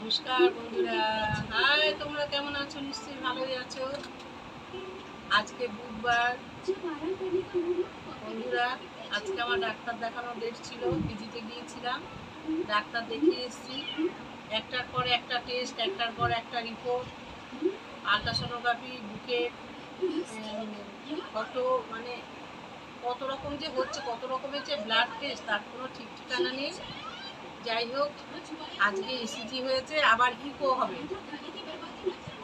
নমস্কার বন্ধুরা। হাই, তোমরা কেমন আছো? নিশ্চয়ই ভালোই আছো। আজকে বুধবার বন্ধুরা, আজকে আমার ডাক্তার দেখানোর ডেট ছিল। পিজিতে গিয়েছিলাম, ডাক্তার দেখিয়ে এসেছি। একটার পর একটা টেস্ট, একটার পর একটা রিপোর্ট, আলট্রাসোনোগ্রাফি, বুকের কত মানে কত রকম যে হচ্ছে, কত রকমের যে ব্লাড টেস্ট, তার কোনো ঠিক ঠিকানা নেই। যাই হোক, আজকে ইসিজি হয়েছে, আবার ইকো হবে,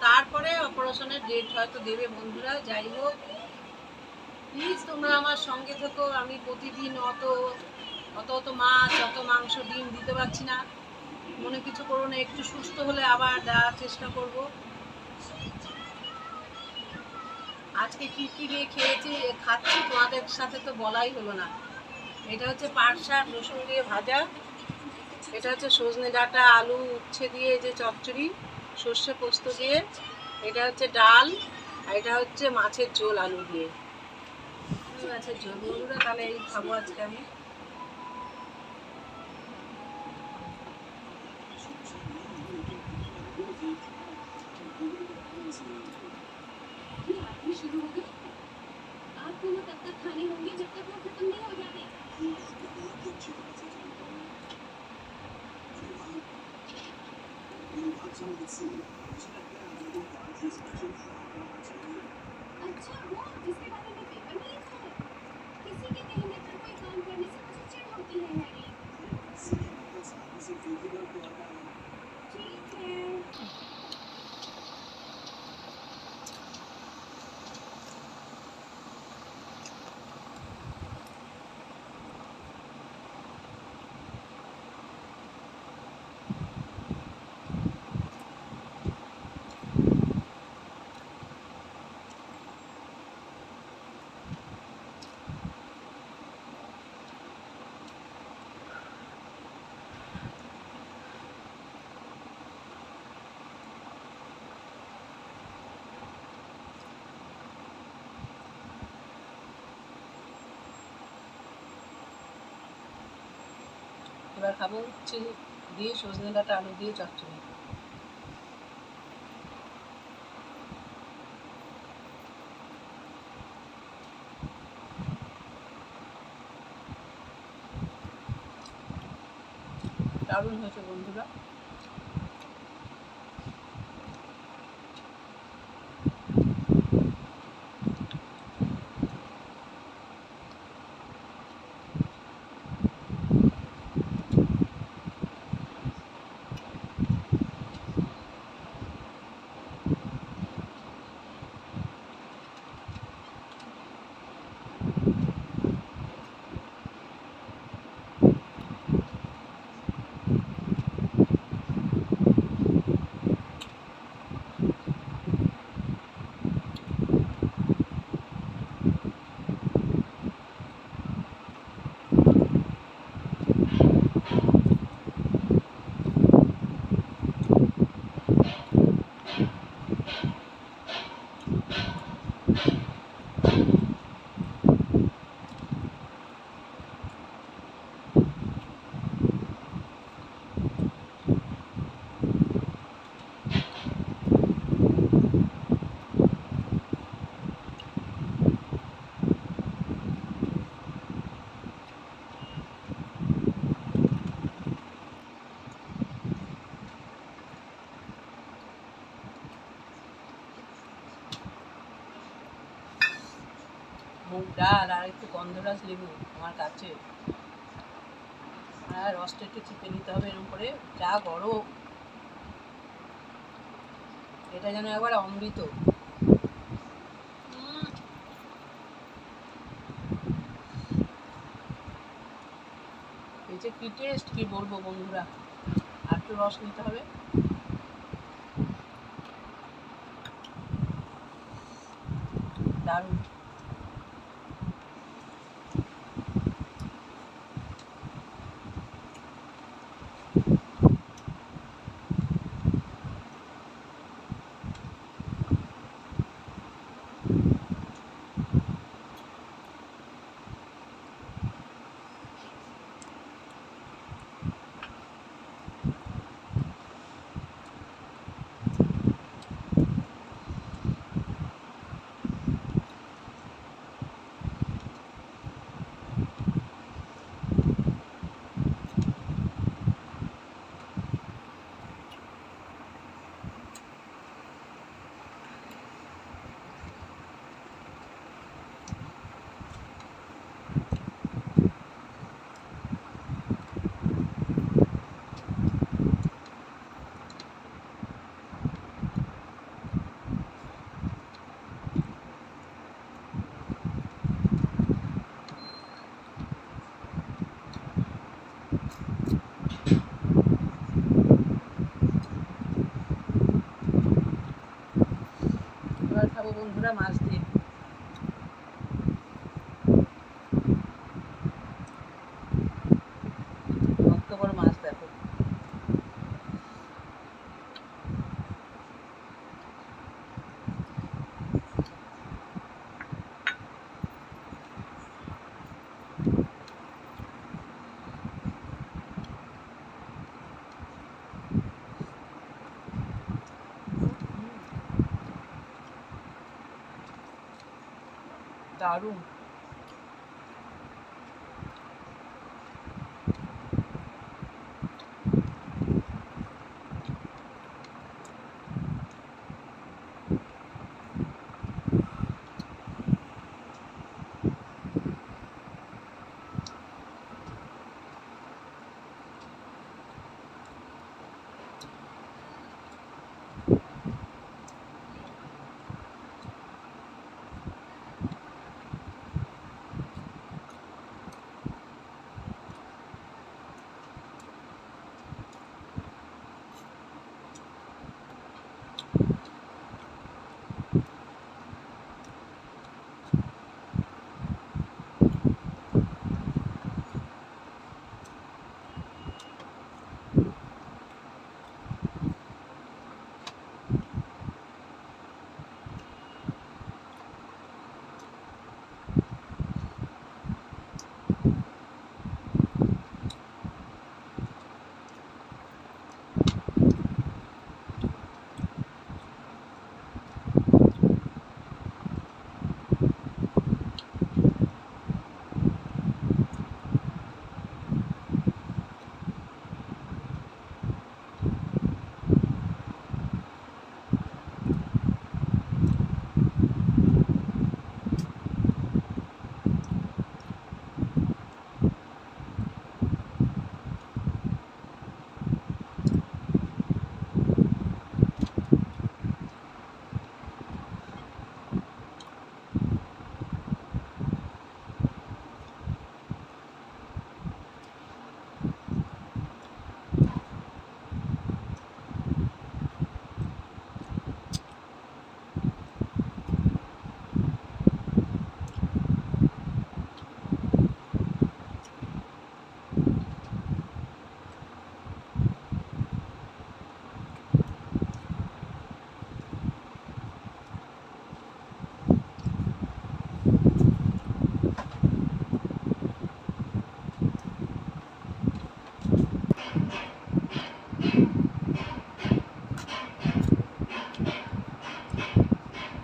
তারপরে অপারেশনের ডেট হয়তো দেবে বন্ধুরা। যাই হোক, প্লিজ তোমরা আমার সঙ্গে থেকো। আমি প্রতিদিন অত অত অত মাছ, অত মাংস, ডিম দিতে পারছি না, মনে কিছু করো না। একটু সুস্থ হলে আবার দেওয়ার চেষ্টা করব। আজকে কি কি দিয়ে খেয়েছি খাচ্ছি তোমাদের সাথে তো বলাই হলো না। এটা হচ্ছে পাট শাক রসুন দিয়ে ভাজা, এটা হচ্ছে সজনে ডাঁটা আলু উচ্ছে দিয়ে যে চচ্চড়ি সর্ষে পোস্ত দিয়ে, এটা হচ্ছে ডাল, আর এটা হচ্ছে মাছের ঝোল আলু দিয়ে। মাছের ঝোল বন্ধুরা, তাহলে এই খাবো আজকে আমি। शुरू हो गई। आपको वो तब तक खाने होंगे जब तक वो खत्म नहीं हो जाते। अच्छा, वो जिसके बारे में पेपर में लिखा है। किसी के कहने पर कोई काम करने से मुझे चिढ़ होती है हैरी। ठीक है। এবার খাবো উচ্ছে দিয়ে সজনে ডাঁটা আলু দিয়ে চচ্চড়ি। দারুণ হয়েছে বন্ধুরা। মুগ ডাল আর একটু গন্ধরাজ লেবু আমার কাছে, আর রসটা একটু চিপে নিতে হবে এরকম করে। যা গরম, এটা যেন একবার অমৃত। এই যে কি টেস্ট, কি বলবো বন্ধুরা। আর একটু রস নিতে হবে। দারুণ। বন্ধুরা মাছ দিয়ে। কত বড় মাছ দেখো। দারুণ।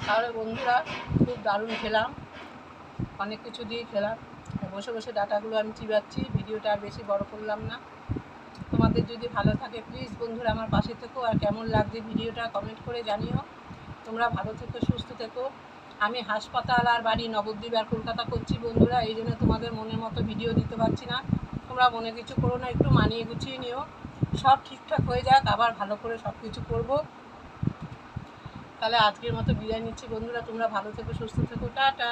তাহলে বন্ধুরা খুব দারুণ খেলাম, অনেক কিছু দিয়ে খেলাম। বসে বসে ডাটাগুলো আমি চিবাচ্ছি, ভিডিওটা আর বেশি বড় করলাম না। তোমাদের যদি ভালো থাকে প্লিজ বন্ধুরা আমার পাশে থেকো, আর কেমন লাগছে ভিডিওটা কমেন্ট করে জানিও। তোমরা ভালো থেকো, সুস্থ থেকো। আমি হাসপাতাল আর বাড়ি নবদ্বীপ আর কলকাতা করছি বন্ধুরা, এই জন্য তোমাদের মনের মতো ভিডিও দিতে পারছি না। তোমরা মনে কিছু করো না, একটু মানিয়ে গুছিয়ে নিও। সব ঠিকঠাক হয়ে যাক, আবার ভালো করে সব কিছু করবো। তাহলে আজকের মতো বিদায় নিচ্ছি বন্ধুরা, তোমরা ভালো থেকো, সুস্থ থেকো, টাটা।